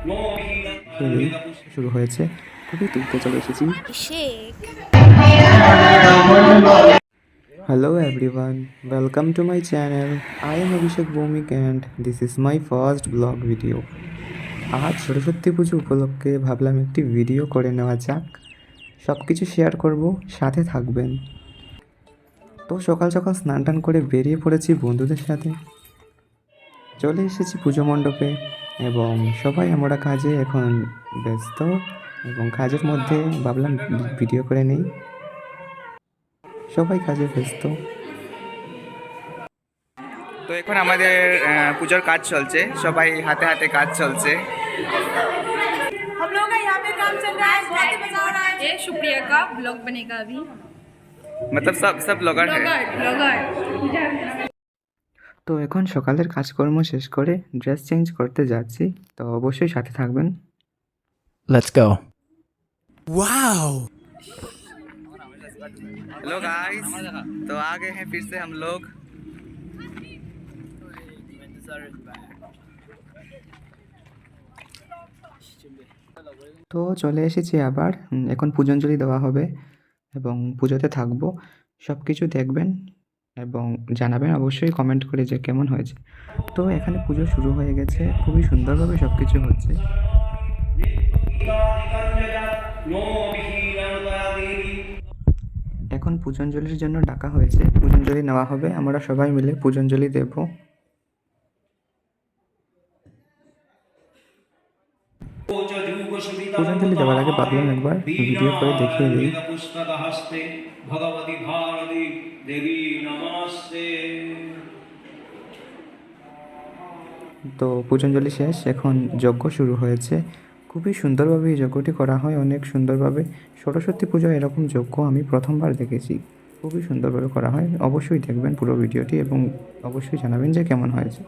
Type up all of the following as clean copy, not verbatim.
এই শুরু হয়েছে, খুবই তুলতে চলে এসেছি। Hello everyone, welcome to my channel. I am Abhishek Bhomik and this is my first vlog video. আজ সরস্বতী পুজো উপলক্ষে ভাবলাম একটি ভিডিও করে নেওয়া যাক, সব কিছু শেয়ার করব, সাথে থাকবেন। তো সকাল সকাল স্নান টান করে বেরিয়ে পড়েছি বন্ধুদের সাথে, চলে এসেছি পুজো মণ্ডপে এবং সবাই আমরা কাজে এখন ব্যস্ত এবং কাজের মধ্যে ভাবলাম ভিডিও করে নেই, সবাই কাজে ব্যস্ত। তো এখন আমাদের পুজোর কাজ চলছে, সবাই হাতে হাতে কাজ চলছে। हम लोग का यहाँ पे काम चल रहा है, बहुत ही मजा आ रहा है। ये शुक्रिया का ब्लॉग बनेगा अभी, मतलब सब ब्लॉगर है। ब्लॉगर তো এখন সকালের কাজকর্ম শেষ করে ড্রেস চেঞ্জ করতে যাচ্ছি, তো অবশ্যই সাথে থাকবেন। Let's go. Wow, hello guys, तो आ गए हैं फिर से हम लोग। তো চলে এসেছি আবার, এখন পূজঞ্জলি দেওয়া হবে এবং পুজোতে থাকবো। সব কিছু দেখবেন এবং জানাবেন অবশ্যই কমেন্ট করে যে কেমন হয়েছে। তো এখানে পুজো শুরু হয়ে গেছে, খুবই সুন্দরভাবে সব কিছু হচ্ছে। এখন পূজঞ্জলির জন্য ডাকা হয়েছে, পূজঞ্জলি নেওয়া হবে, আমরা সবাই মিলে পূজঞ্জলি দেব। পূজঞ্জলি দেওয়ার আগে ভাবলাম একবার ভিডিও করে দেখিয়ে দিই। তো পূজঞ্জলি শেষ, এখন যজ্ঞ শুরু হয়েছে। খুবই সুন্দরভাবে এই যজ্ঞটি করা হয়, অনেক সুন্দরভাবে। সরস্বতী পুজো এরকম যজ্ঞ আমি প্রথমবার দেখেছি, খুবই সুন্দরভাবে করা হয়। অবশ্যই দেখবেন পুরো ভিডিওটি এবং অবশ্যই জানাবেন যে কেমন হয়েছে।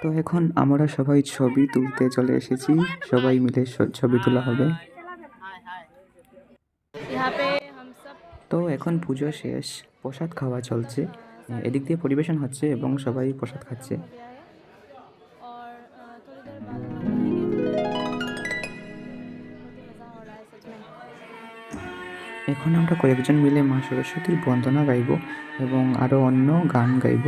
তো এখন আমরা সবাই ছবি তুলতে চলে এসেছি, সবাই মিলে ছবি তোলা হবে। তো এখন পুজো শেষ, প্রসাদ খাওয়া চলছে, এদিক দিয়ে পরিবেশন হচ্ছে এবং সবাই প্রসাদ খাচ্ছে। এখন আমরা কয়েকজন মিলে মা সরস্বতীর বন্দনা গাইব এবং আরও অন্য গান গাইব।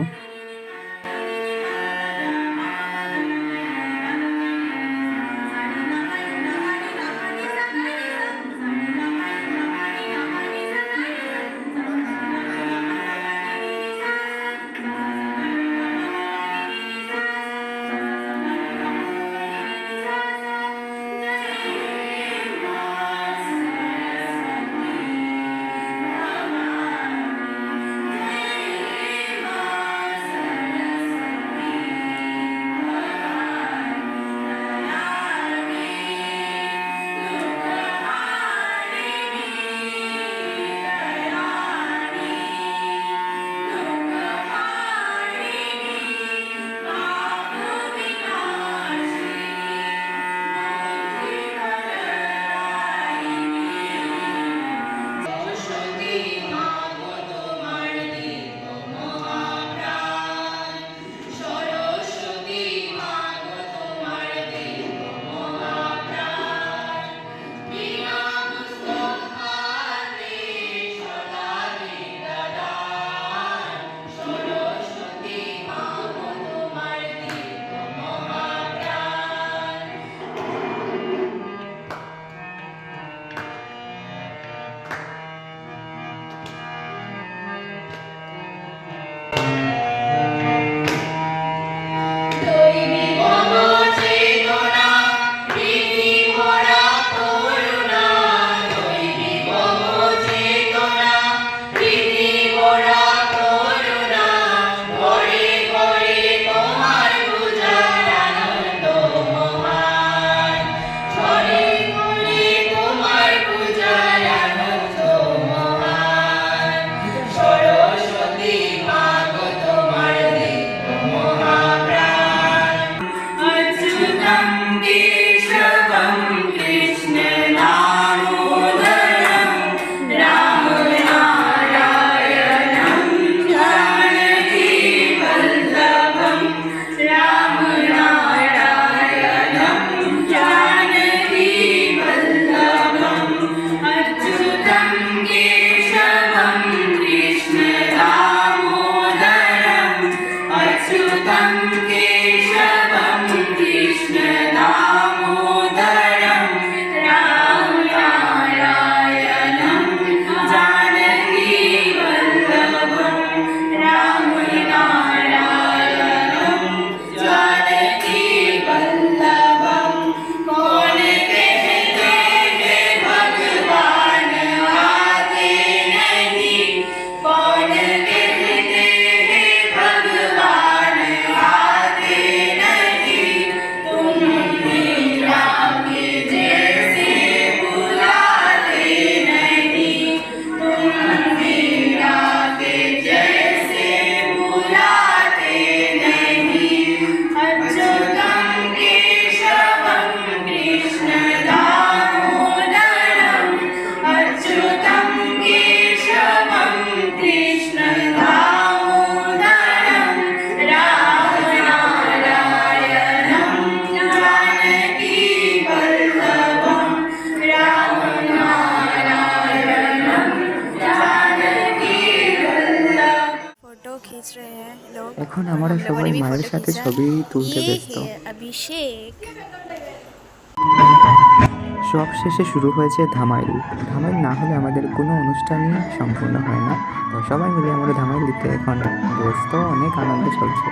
खींच रहे हैं लोग। এখন और আমরা हम लोगों সবাই ने भी মায়ের फोटो সাথে खींचा। ছবি তুলতে ये ব্যস্ত। है अभिषेक। সব শেষে শুরু হয়েছে ধামাইল। ধামাইল না হলে আমাদের কোনো অনুষ্ঠানই সম্পূর্ণ হয় না। তো সবাই মিলে আমরা ধামাইল দিতে এখন ব্যস্ত, অনেক আনন্দ চলছে।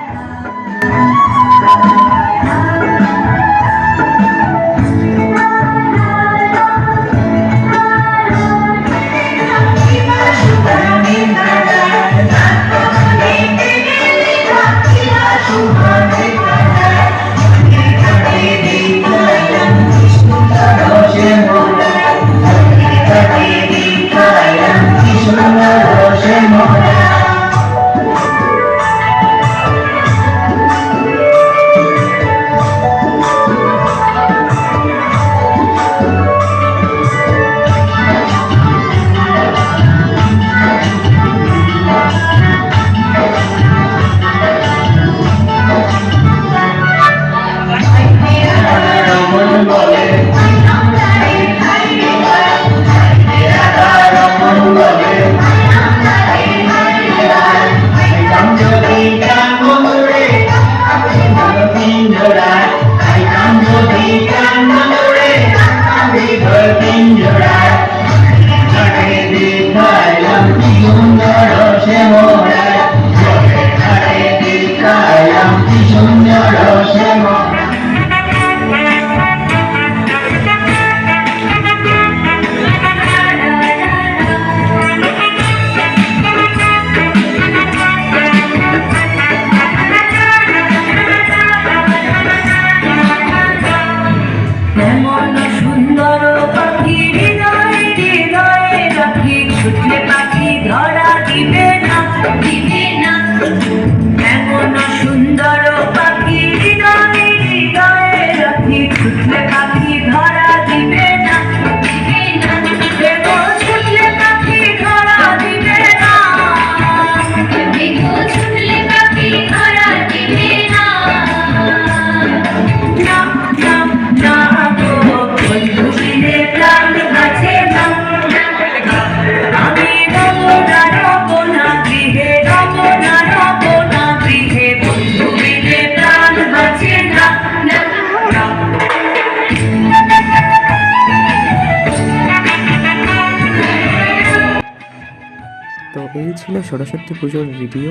তো এই ছিল সরস্বতী পুজোর ভিডিও।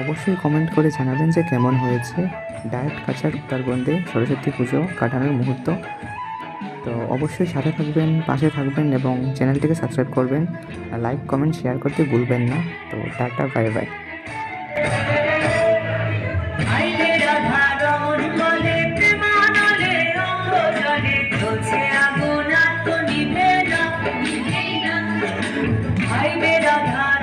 অবশ্যই কমেন্ট করে জানাবেন যে কেমন হয়েছে। ডায়েট কাচার উত্তরবঙ্গে সরস্বতী পুজো কাটানোর মুহূর্ত। তো অবশ্যই সাথে থাকবেন, পাশে থাকবেন এবং চ্যানেলটিকে সাবস্ক্রাইব করবেন। লাইক, কমেন্ট, শেয়ার করতে ভুলবেন না। তো টাটা, বাই বাই। রাধা